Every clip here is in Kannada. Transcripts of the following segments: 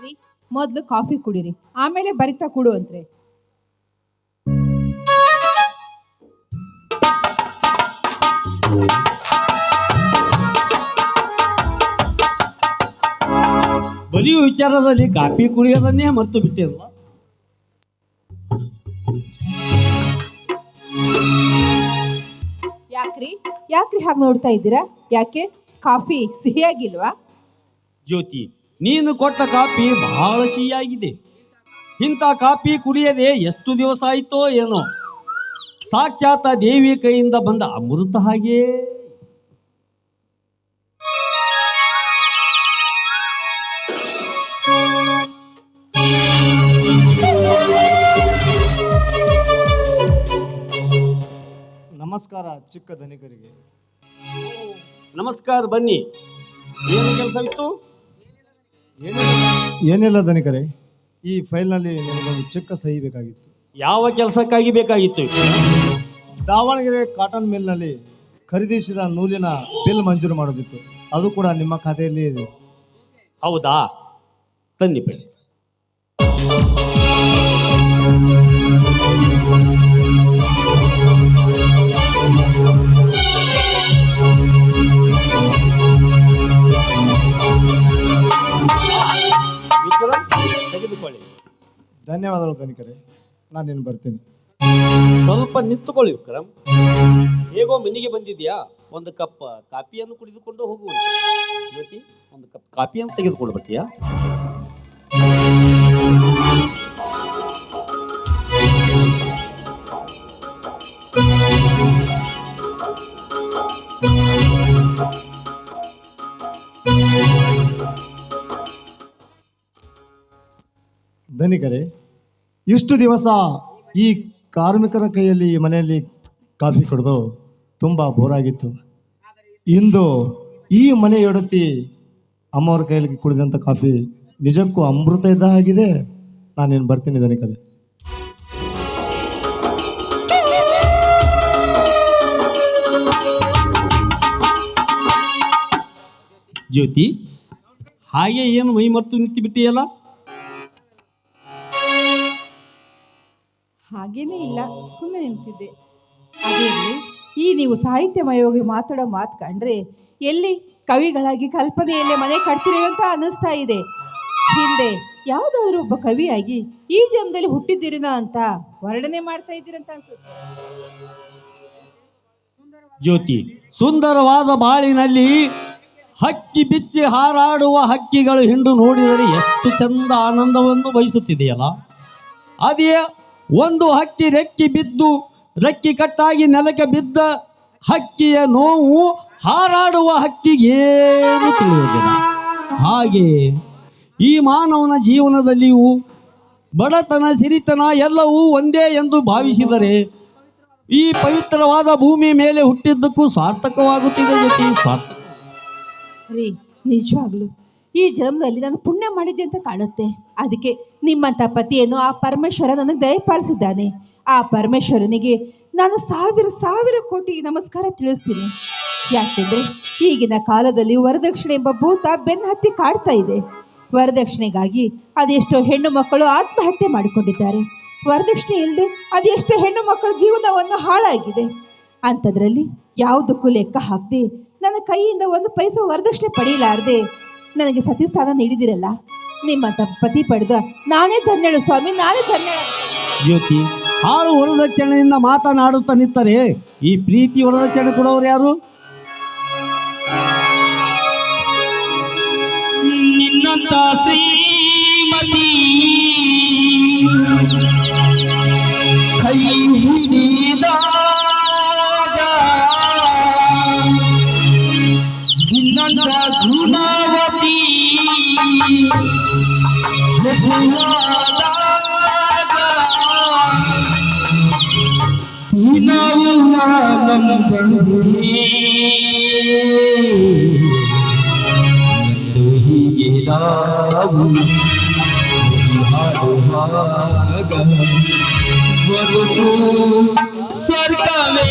ರೀ, ಮೊದ್ಲು ಕಾಫಿ ಕುಡೀರಿ, ಆಮೇಲೆ ಬರಿತಾ ಕುಡು ಅಂತ್ರಿ. ಬಲಿಯು ವಿಚಾರದಲ್ಲಿ ಕಾಫಿ ಕುಡಿಯೋದನ್ನೇ ಮರೆತು ಬಿಟ್ಟಿರಲ್ಲ. ಯಾಕ್ರಿ ಯಾಕ್ರಿ ಹಾಗೆ ನೋಡ್ತಾ ಇದ್ದೀರಾ? ಯಾಕೆ ಕಾಫಿ ಸಿಹಿಯಾಗಿಲ್ವಾ? ಜ್ಯೋತಿ, ನೀನು ಕೊಟ್ಟ ಕಾಫಿ ಬಹಳ ಸಿಹಿಯಾಗಿದೆ. ಇಂಥ ಕಾಫಿ ಕುಡಿಯದೆ ಎಷ್ಟು ದಿವಸ ಆಯ್ತೋ ಏನೋ. ಸಾಕ್ಷಾತ್ ದೇವಿ ಕೈಯಿಂದ ಬಂದ ಅಮೃತ ಹಾಗೆ. ನಮಸ್ಕಾರ ಚಿಕ್ಕ ಧನಿಕರಿಗೆ. ನಮಸ್ಕಾರ, ಬನ್ನಿ. ಏನು ಕೆಲಸವಿತ್ತು? ಏನಿಲ್ಲ ಧನಿಕರೇ, ಈ ಫೈಲ್ನಲ್ಲಿ ನಿಮಗೊಂದು ಚಿಕ್ಕ ಸಹಿ ಬೇಕಾಗಿತ್ತು. ಯಾವ ಕೆಲಸಕ್ಕಾಗಿ ಬೇಕಾಗಿತ್ತು? ದಾವಣಗೆರೆ ಕಾಟನ್ ಮಿಲ್ನಲ್ಲಿ ಖರೀದಿಸಿದ ನೂಲಿನ ಬಿಲ್ ಮಂಜೂರು ಮಾಡೋದಿತ್ತು. ಅದು ಕೂಡ ನಿಮ್ಮ ಖಾತೆಯಲ್ಲಿ ಇದೆ. ಹೌದಾ? ತನ್ನಿ ಬಿಡಿ. ವಿಕ್ರಮ್, ತೆಗೆದುಕೊಳ್ಳಿ. ಧನ್ಯವಾದಗಳು ಧನಿಕರೇ, ನಾನು ಇನ್ನು ಬರ್ತೀನಿ. ಸ್ವಲ್ಪ ನಿಂತುಕೊಳ್ಳಿ ವಿಕ್ರಮ್. ಹೇಗೋ ಮನೆಗೆ ಬಂದಿದ್ಯಾ, ಒಂದು ಕಪ್ ಕಾಫಿಯನ್ನು ಕುಡಿದುಕೊಂಡು ಹೋಗುವ. ಜ್ಯೋತಿ, ಒಂದು ಕಪ್ ಕಾಫಿಯನ್ನು ತೆಗೆದುಕೊಂಡು ಬರ್ತೀಯಾ? ಧನಿಕರೇ, ಇಷ್ಟು ದಿವಸ ಈ ಕಾರ್ಮಿಕರ ಕೈಯಲ್ಲಿ ಈ ಮನೆಯಲ್ಲಿ ಕಾಫಿ ಕುಡಿದು ತುಂಬ ಬೋರಾಗಿತ್ತು. ಇಂದು ಈ ಮನೆಯೊಡತಿ ಅಮ್ಮವ್ರ ಕೈಯಲ್ಲಿ ಕುಡಿದಂಥ ಕಾಫಿ ನಿಜಕ್ಕೂ ಅಮೃತ ಇದ್ದ ಹಾಗಿದೆ. ನಾನೇನು ಬರ್ತೀನಿ ಧನಿಕರೇ. ಜ್ಯೋತಿ, ಹಾಗೆ ಏನು ಮೈ ಮರೆತು ನಿಂತು ಬಿಟ್ಟಿಯಲ್ಲ? ಹಾಗೇನೇ ಇಲ್ಲ, ಸುಮ್ಮನೆ ನಿಂತಿದ್ದೆ. ಅದೇ ಈ ನೀವು ಸಾಹಿತ್ಯಮಯವಾಗಿ ಮಾತಾಡೋ ಮಾತು ಕಂಡ್ರೆ ಎಲ್ಲಿ ಕವಿಗಳಾಗಿ ಕಲ್ಪನೆಯಲ್ಲೇ ಮನೆ ಕಟ್ತೀರಿ ಅಂತ ಅನ್ನಿಸ್ತಾ ಇದೆ. ಹಿಂದೆ ಯಾವುದಾದ್ರೂ ಒಬ್ಬ ಕವಿಯಾಗಿ ಈ ಜನ್ಮದಲ್ಲಿ ಹುಟ್ಟಿದ್ದೀರಿನೋ ಅಂತ ವರ್ಣನೆ ಮಾಡ್ತಾ ಇದ್ದೀರಂತ ಅನ್ಸುತ್ತೆ. ಜ್ಯೋತಿ, ಸುಂದರವಾದ ಬಾಳಿನಲ್ಲಿ ಹಕ್ಕಿ ಬಿಚ್ಚಿ ಹಾರಾಡುವ ಹಕ್ಕಿಗಳು ಹಿಂಡು ನೋಡಿದರೆ ಎಷ್ಟು ಚಂದ ಆನಂದವನ್ನು ಬಯಸುತ್ತಿದೆಯಲ್ಲ. ಅದೇ ಒಂದು ಹಕ್ಕಿ ರೆಕ್ಕಿ ಕಟ್ಟಾಗಿ ನೆಲಕ್ಕೆ ಬಿದ್ದ ಹಕ್ಕಿಯ ನೋವು ಹಾರಾಡುವ ಹಕ್ಕಿಗೇನು ತಿಳಿಯುವುದಿಲ್ಲ. ಹಾಗೆ ಈ ಮಾನವನ ಜೀವನದಲ್ಲಿಯೂ ಬಡತನ ಸಿರಿತನ ಎಲ್ಲವೂ ಒಂದೇ ಎಂದು ಭಾವಿಸಿದರೆ ಈ ಪವಿತ್ರವಾದ ಭೂಮಿ ಮೇಲೆ ಹುಟ್ಟಿದ್ದಕ್ಕೂ ಸಾರ್ಥಕವಾಗುತ್ತಿದೆ. ಜೊತೆ ಸಾರ್ಥಕ ರೀ, ನಿಜವಾಗ್ಲು ಈ ಜನ್ಮದಲ್ಲಿ ನಾನು ಪುಣ್ಯ ಮಾಡಿದ್ದೆ ಅಂತ ಕಾಣುತ್ತೆ. ಅದಕ್ಕೆ ನಿಮ್ಮಂಥ ಪತಿಯನ್ನು ಆ ಪರಮೇಶ್ವರ ನನಗೆ ದಯಪಾಲಿಸಿದ್ದಾನೆ. ಆ ಪರಮೇಶ್ವರನಿಗೆ ನಾನು ಸಾವಿರ ಕೋಟಿ ನಮಸ್ಕಾರ ತಿಳಿಸ್ತೀನಿ. ಯಾಕೆಂದರೆ ಈಗಿನ ಕಾಲದಲ್ಲಿ ವರದಕ್ಷಿಣೆ ಎಂಬ ಭೂತ ಬೆನ್ನು ಹತ್ತಿ ಕಾಡ್ತಾ ಇದೆ. ವರದಕ್ಷಿಣೆಗಾಗಿ ಅದೆಷ್ಟೋ ಹೆಣ್ಣು ಮಕ್ಕಳು ಆತ್ಮಹತ್ಯೆ ಮಾಡಿಕೊಂಡಿದ್ದಾರೆ. ವರದಕ್ಷಿಣೆ ಇಲ್ಲದೆ ಅದೆಷ್ಟೋ ಹೆಣ್ಣು ಮಕ್ಕಳ ಜೀವನವನ್ನು ಹಾಳಾಗಿದೆ. ಅಂಥದ್ರಲ್ಲಿ ಯಾವುದಕ್ಕೂ ಲೆಕ್ಕ ಹಾಕದೆ ನನ್ನ ಕೈಯಿಂದ ಒಂದು ಪೈಸೆ ವರದಕ್ಷಿಣೆ ಪಡೆಯಲಾರದೆ ನನಗೆ ಸತಿಸ್ಥಾನ ನೀಡಿದಿರಲ್ಲ. ನಿಮ್ಮಂಥ ಪತಿ ಪಡೆದ ನಾನೇ ಧನ್ಯಳು ಸ್ವಾಮಿ, ನಾನೇ ಧನ್ಯಳು. ಜ್ಯೋತಿ, ಹಾಳು ವರದಕ್ಷಿಣೆಯಿಂದ ಮಾತನಾಡುತ್ತಾ ನಿಂತರೆ ಈ ಪ್ರೀತಿ ವರದಕ್ಷಿಣೆ ಕೊಡೋರು ಯಾರು? ನಿನ್ನಂತ ಶ್ರೀಮತಿ ಕೈ ಹಿಡಿದಾಗ ನಿನ್ನಂತ ಗುಣವತಿ ನಾವು ಹೀಗೆ ನಾವು ಸ್ವರ್ಗವೇ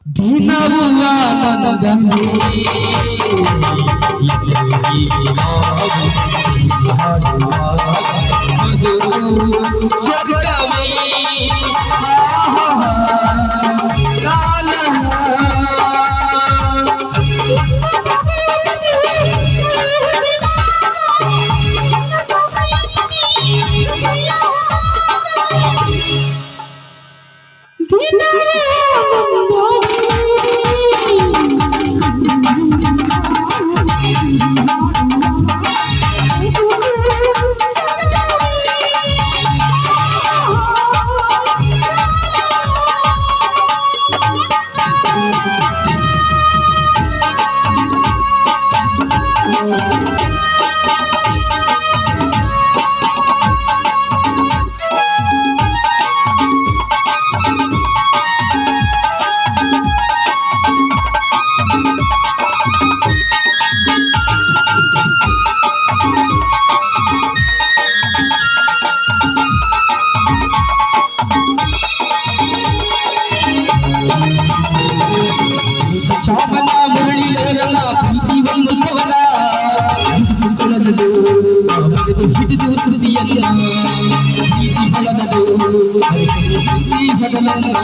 ದಿನವು ಆನಂದವೇ ಸ್ವರ್ಗವೇ ಶಾಮನ ಮುರಳಿಯರನ ಪ್ರೀತಿ ಒಂದು ಕವನ ಸುತ್ತಲದದು ಹಿಡಿದು ತುದಿಯಲ್ಲ ಪ್ರೀತಿ ಹೊಳದದು ಪ್ರೀತಿ ಹೊಡಲಲ್ಲ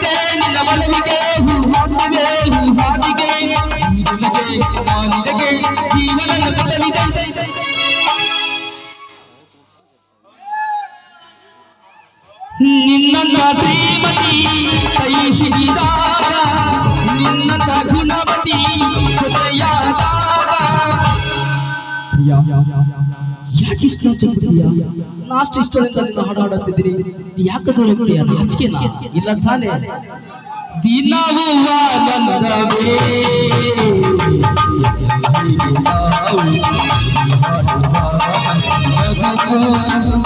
ನಿನ್ನ ಮನವಿಗೆ ಹಾಸಿಗೆ ಹಾದಿಗೆ ನಿನ್ನ ಶ್ರೀಮತಿ ಕೈ ಹಿಡಿದಾಗ ನಿನ್ನ ಗುಣವತಿ ಜೊತೆಯಾದಾಗ ಯಾಕೆ ಇಷ್ಟ ಲಾಸ್ಟ್ ಇಷ್ಟ ಹಾಡಾಡುತ್ತಿದ್ದೀರಿ ಯಾಕೆ ದೊರಕುತ್ತೀಯ ನಾಚಿಕೆನಾ ಇಲ್ಲ ತಾನೇ ದಿನವೂ ಆನಂದವೇ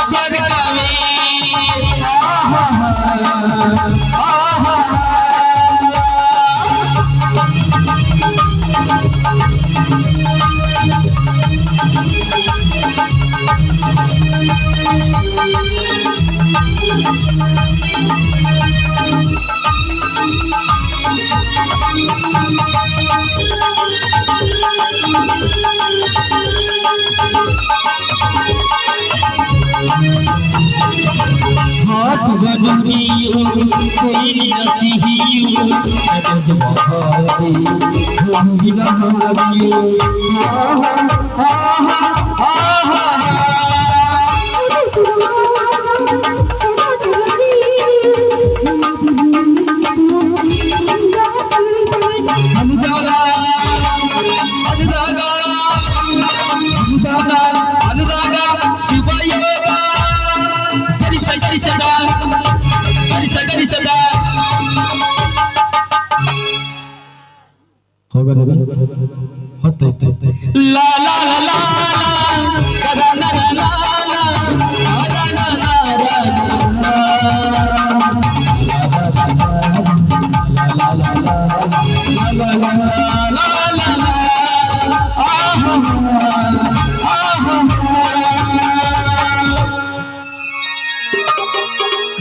ಸ್ವರ್ಗವೇ ಹಾಟುಗನುಗಿಯು ಕೊಯ್ಲಿನ ಸಿಹಿಯು ಅದದು ಮಹಾದೆ ಹೊಂದಿನ ಹಾವಿಯು ಅನುರಾಗ ಅನುರಾಗ ಅನುರಾಗ ಅನುರಾಗ ಶಿವಯೋಗ ಗರಿಸದ ಹೋಗದ ಹೊತ್ತೈತೆ ಲಾ ಲಾ ಲಾ ಲಾ